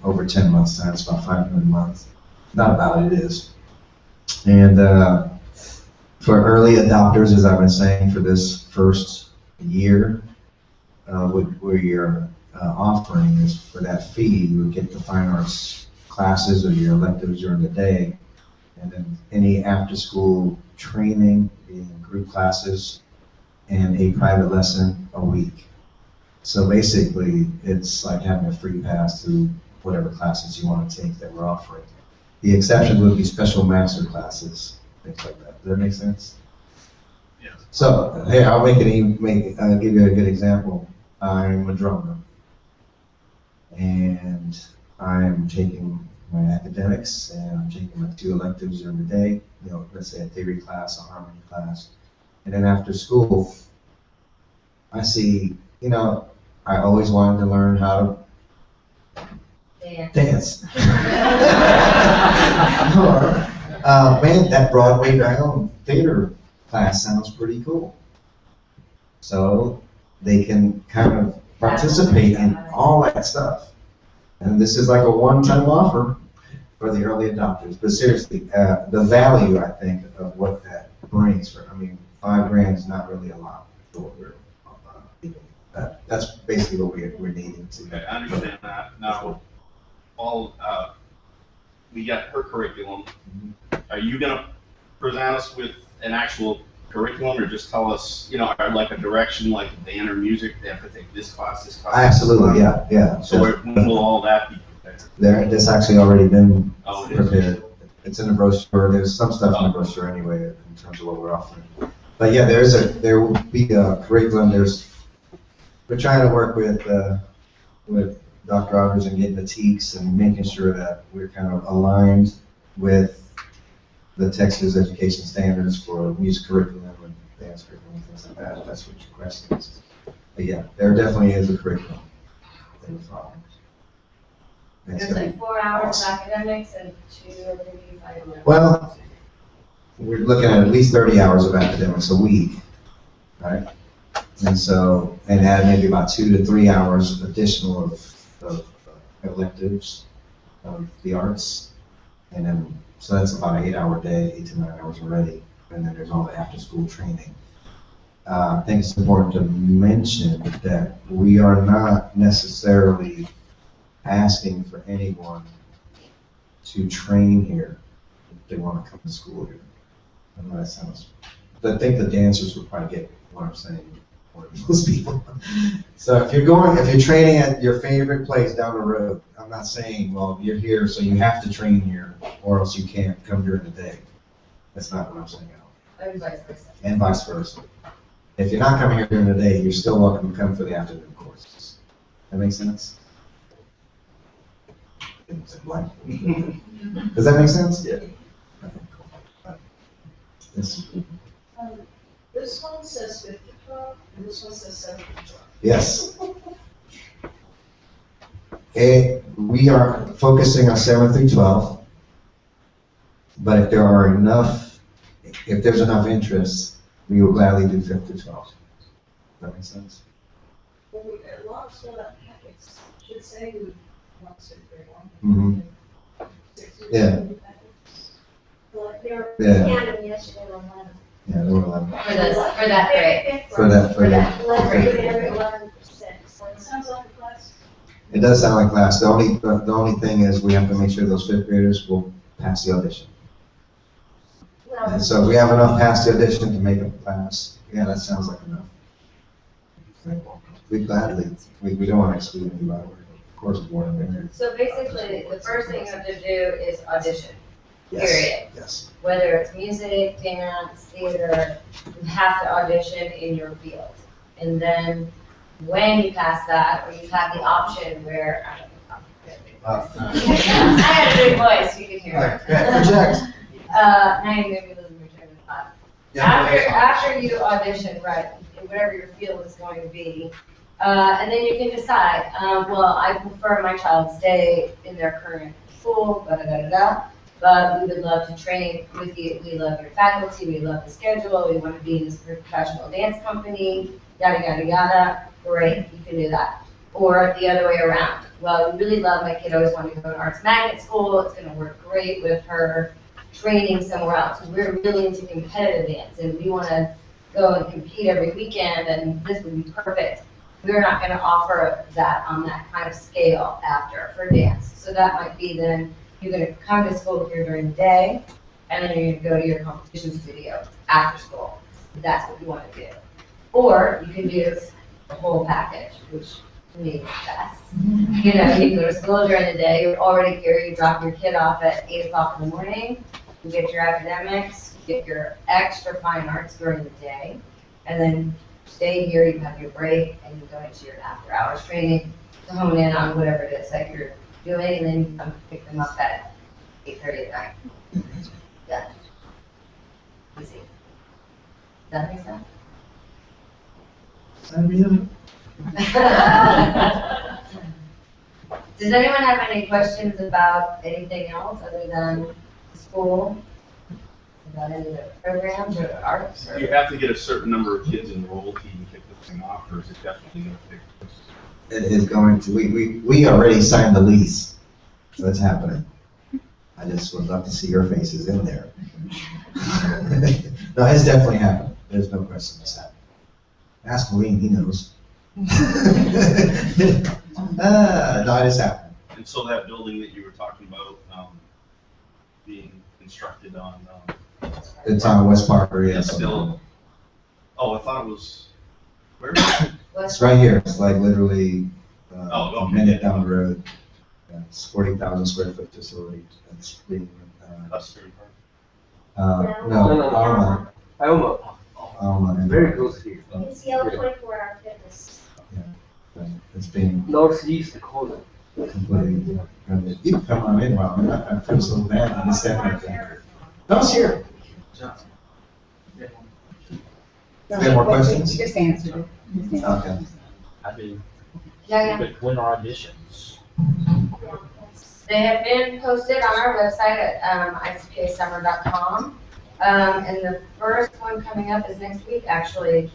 over 10 months, that's about $500 a month. Not about, it is. And for early adopters, as I've been saying, for this first year, what we're offering is for that fee, you would get the fine arts classes or your electives during the day, and then any after-school training in group classes and a private lesson a week. So basically, it's like having a free pass to whatever classes you want to take that we're offering. The exception would be special master classes, things like that. Does that make sense? Yes. So, hey, I'll give you a good example. I'm a drummer, and I'm taking my academics, and I'm taking my 2 electives during the day, let's say a theory class, a harmony class. And then after school, I see, I always wanted to learn how to dance. Man, that Broadway Bound theater class sounds pretty cool. So they can kind of participate in all that stuff. And this is like a one-time offer for the early adopters. But seriously, the value, I think, of what that brings $5,000 is not really a lot for what we're giving. That's basically what we're needing to. Okay, I understand that. Now, we got her curriculum. Are you gonna present us with an actual curriculum, or just tell us, like a direction, like band or music, they have to take this class, this class? Absolutely, yeah. So when will all that be prepared? That's actually already been prepared. It's in the brochure. There's some stuff in the brochure anyway in terms of what we're offering. But yeah, there will be a curriculum. We're trying to work with Dr. Rogers and getting the TEKS and making sure that we're kind of aligned with the Texas education standards for music curriculum and dance curriculum and things like that. That's what your question is. But yeah, there definitely is a curriculum. There's like 4 hours of academics and 2 or 3 5 Well, we're looking at least 30 hours of academics a week, right? And add maybe about 2 to 3 hours additional of electives of the arts. And then, so that's about an 8-hour day, 8 to 9 hours already. And then there's all the after-school training. I think it's important to mention that we are not necessarily asking for anyone to train here if they want to come to school here. I know that sounds, but I think the dancers would probably get what I'm saying more than most people. So if you're training at your favorite place down the road, I'm not saying, well, you're here so you have to train here or else you can't come during the day. That's not what I'm saying at all. And vice versa. And vice versa. If you're not coming here during the day, you're still welcome to come for the afternoon courses. That makes sense? Does that make sense? Yeah. Yes. This one says 50-12, and this one says 70-12. Yes. We are focusing on 7 through 12, but if there's enough interest, we will gladly do 5 through 12. Does that make sense? Well, a lot of stuff should say we want to very long. Mm-hmm. Yeah. Well, they're Yeah. counting yesterday on 11. Yeah, there were 11. For that grade. For that, for that that. 11%. So It sounds like a class. It does sound like class. The only thing is we have to make sure those fifth graders will pass the audition. And so if we have enough pass the audition to make a class, yeah, that sounds like enough. We gladly, we don't want to exclude anybody. Of course, we want to. So basically, the first thing you have to do is audition, Yes, period. yes. Whether it's music, dance, theater, you have to audition in your field. And then when you pass that, or you have the option where, I had a good voice, you can hear it. Yeah, project. Now you maybe listen to the thought. Yeah, After you audition, right, in whatever your field is going to be, and then you can decide, well, I prefer my child stay in their current school, but we would love to train with you, we love your faculty, we love the schedule, we want to be in this professional dance company, yada, yada, yada, great, you can do that. Or the other way around, well, we really love my kid, always wanted to go to arts magnet school, it's gonna work great with her training somewhere else. We're really into competitive dance and we want to go and compete every weekend and this would be perfect. We're not going to offer that on that kind of scale after for dance. So that might be then you're going to come to school here during the day and then you're going to go to your competition studio after school. That's what you want to do. Or you can do the whole package, which to me is best. You know, you go to school during the day, you're already here, you drop your kid off at 8 o'clock in the morning, you get your academics, you get your extra fine arts during the day, and then stay here, you have your break, and you go into your after hours training to hone in on whatever it is that you're doing, and then you come pick them up at 8:30 at night. Yeah. Easy. Does that make sense? Does anyone have any questions about anything else other than school? About any of the programs or the arts? Do you have to get a certain number of kids enrolled to even kick this thing off, or is it definitely going to take place? It is going to, we already signed the lease, so it's happening. I just would love to see your faces in there. No, it's definitely happening. There's no question it's happening. Ask William, he knows. No, it is happening. And so that building that you were talking about, being constructed on, It's on West Parker, yes. it's still, oh, I thought it was, where is it? It's right here. It's like literally Oh, a okay. minute down the road. Yeah, it's 40,000 square foot facility. It's being, Custard Park. no, Alma. and- Very close here. It's Yale 24-hour fitness. It's being Northeast corner. completely, you can come on in, Robin. I feel so bad. I understand right there. No, it's here. Any more questions? Just answered it. Okay. I mean, Yeah, but when are auditions? They have been posted on our website at ICPAsummer.com. And the first one coming up is next week, actually,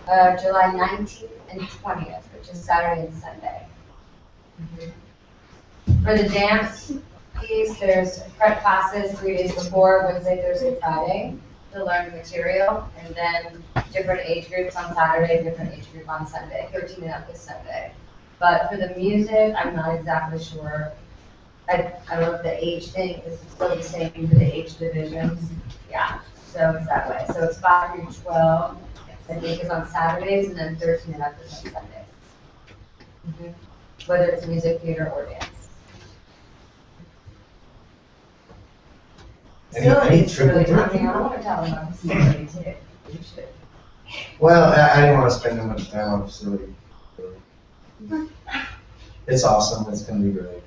July 19th and 20th, which is Saturday and Sunday. For the dance piece, there's prep classes 3 days before, Wednesday, Thursday, Friday, to learn the material, and then different age groups on Saturday, different age group on Sunday, 13 and up this Sunday. But for the music, I'm not exactly sure. I don't know if the age thing is still the same for the age divisions. Yeah, so it's that way. So it's 5 through 12, I think is on Saturdays, and then 13 and up is on Sundays. Whether it's music, theater, or dance. Facilities really something I want to tell them about facility too. You should. Well, I didn't want to spend too much time on the facility. It's awesome. It's going to be great.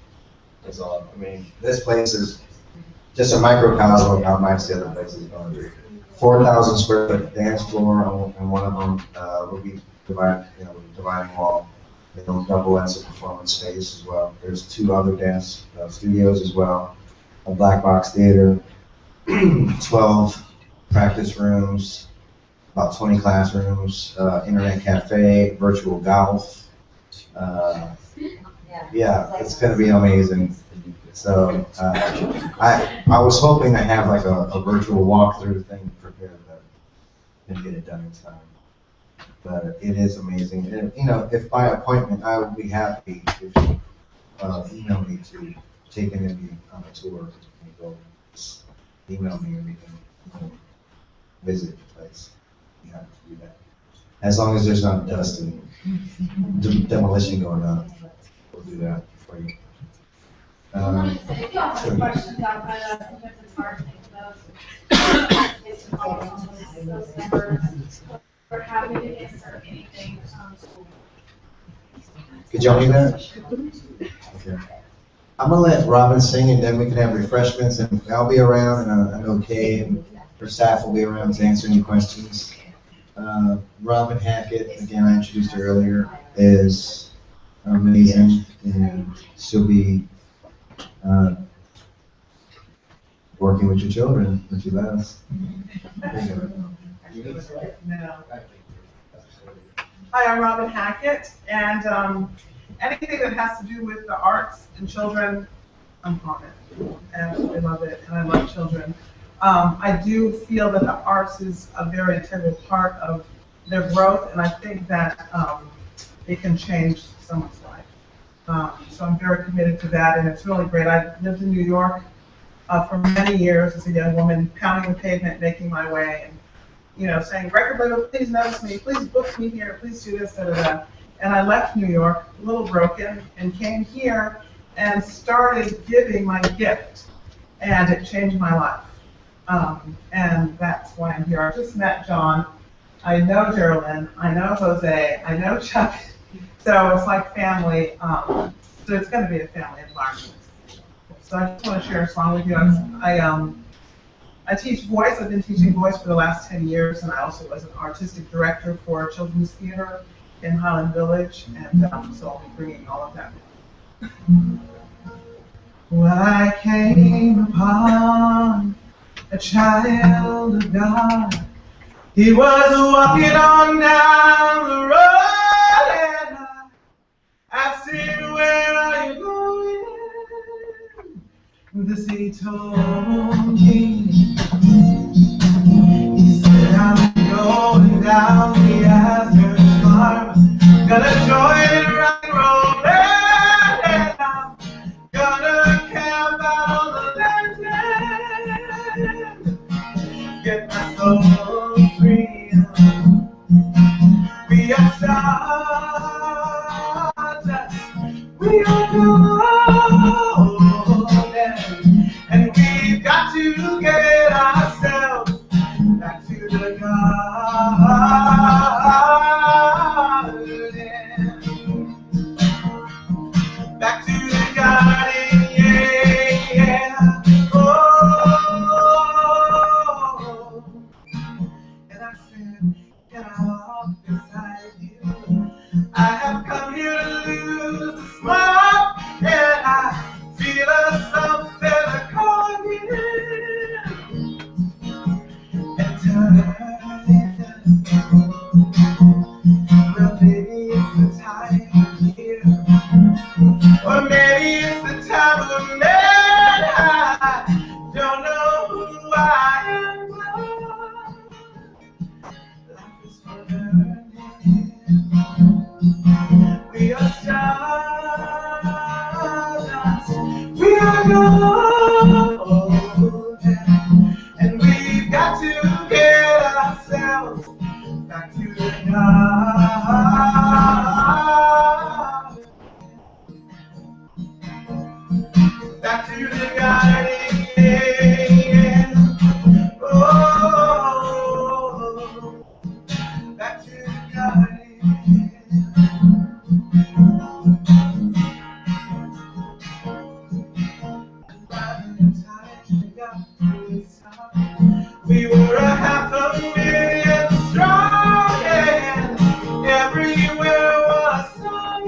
It's all. I mean, this place is just a microcosm of how nice the other place is going to be. 4,000 square foot dance floor, and one of them will be dividing wall. It'll double as a performance space as well. There's 2 other dance studios as well. A black box theater, 12 practice rooms, about 20 classrooms, internet cafe, virtual golf. Yeah, Yeah, it's gonna be amazing. So, I was hoping to have like a virtual walkthrough thing prepared, but didn't get it done in time. But it is amazing. And, you know, if by appointment, I would be happy if you, email me to take in on a tour and go, email me and we can visit the place. You have to do that. As long as there's not dust and demolition going on, we'll do that for you. If you all have questions outside of that, sometimes it's hard to think of those numbers, or having to answer anything. Could y'all hear that? Okay. I'm gonna let Robin sing and then we can have refreshments and I'll be around and I know Kay and her staff will be around to answer any questions. Robin Hackett, again, I introduced her earlier, is amazing and she'll be working with your children if you let us. Hi, I'm Robin Hackett, and anything that has to do with the arts and children, I'm on it. I absolutely love it, and I love children. I do feel that the arts is a very integral part of their growth, and I think that it can change someone's life. So I'm very committed to that, and it's really great. I lived in New York for many years as a young woman, pounding the pavement, making my way, and saying, record label, please notice me, please book me here, please do this, da da da. And I left New York, a little broken, and came here and started giving my gift, and it changed my life. And that's why I'm here. I just met John. I know Geraldine, I know Jose, I know Chuck. So it's like family. So it's going to be a family environment. So I just want to share a song with you. I teach voice. I've been teaching voice for the last 10 years, and I also was an artistic director for children's theater in Highland Village, and so I'll be bringing all of that. Well, I came upon a child of God. He was walking on down the road, and I said, where are you going? This he told me. He said, I'm going down the Asper's farm, gonna join a rock and roll band, and I'm gonna camp out on the land, get my soul free. We are stardust, we are golden, and we've got to get ourselves back to the garden. Back to the garden, yeah, yeah. Oh, and I said, can I walk beside you? I have come here to lose the smile, and I feel a something calling and turning. Well, maybe it's the time of year, or maybe it's the time of man. I don't know who I am. Life is for learning. We are stardust, we are golden, and we've got to get ourselves back to the garden. Back to the garden, yeah. Oh, back to the garden. We were a 500,000 strong, and everywhere was song,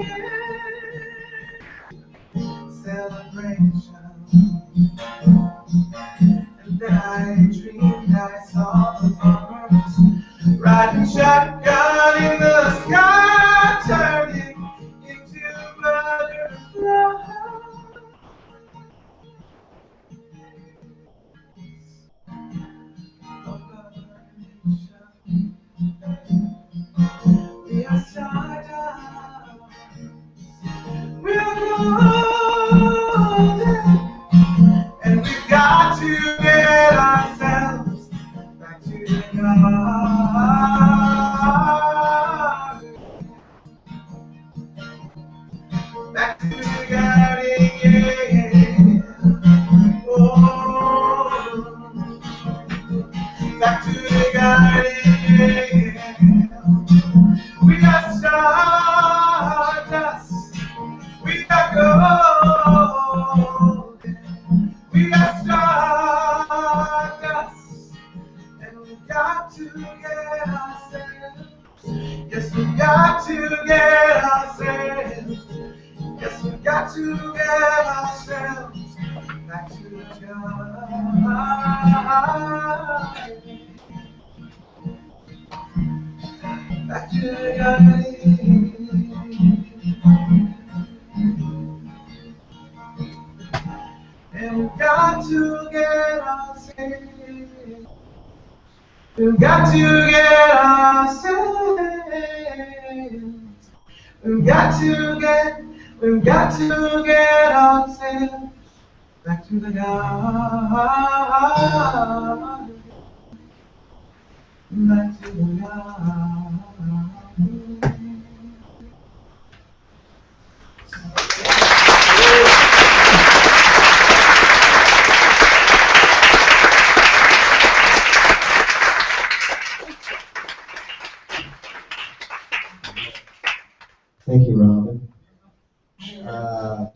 celebration. And then I dreamed I saw the farmers riding shotgun in the sky, turning into butterflies. stardust. We got gold. We got stardust. And we got to get ourselves. Yes, we got to get ourselves. Yes, we got to get ourselves back to the garden. Back to the garden. And we got to get ourselves. We've got to get ourselves. We've got to get ourselves back to the garden. Back to the garden. Thank you, Robin.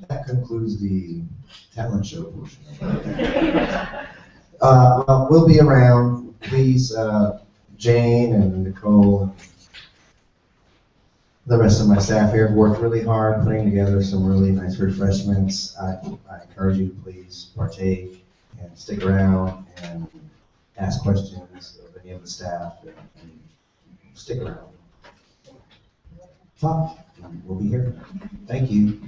That concludes the talent show portion. Well, we'll be around. Please, Jane and Nicole and the rest of my staff here have worked really hard putting together some really nice refreshments. I encourage you to please partake and stick around and ask questions of any of the staff and stick around. Talk. We'll be here. Thank you.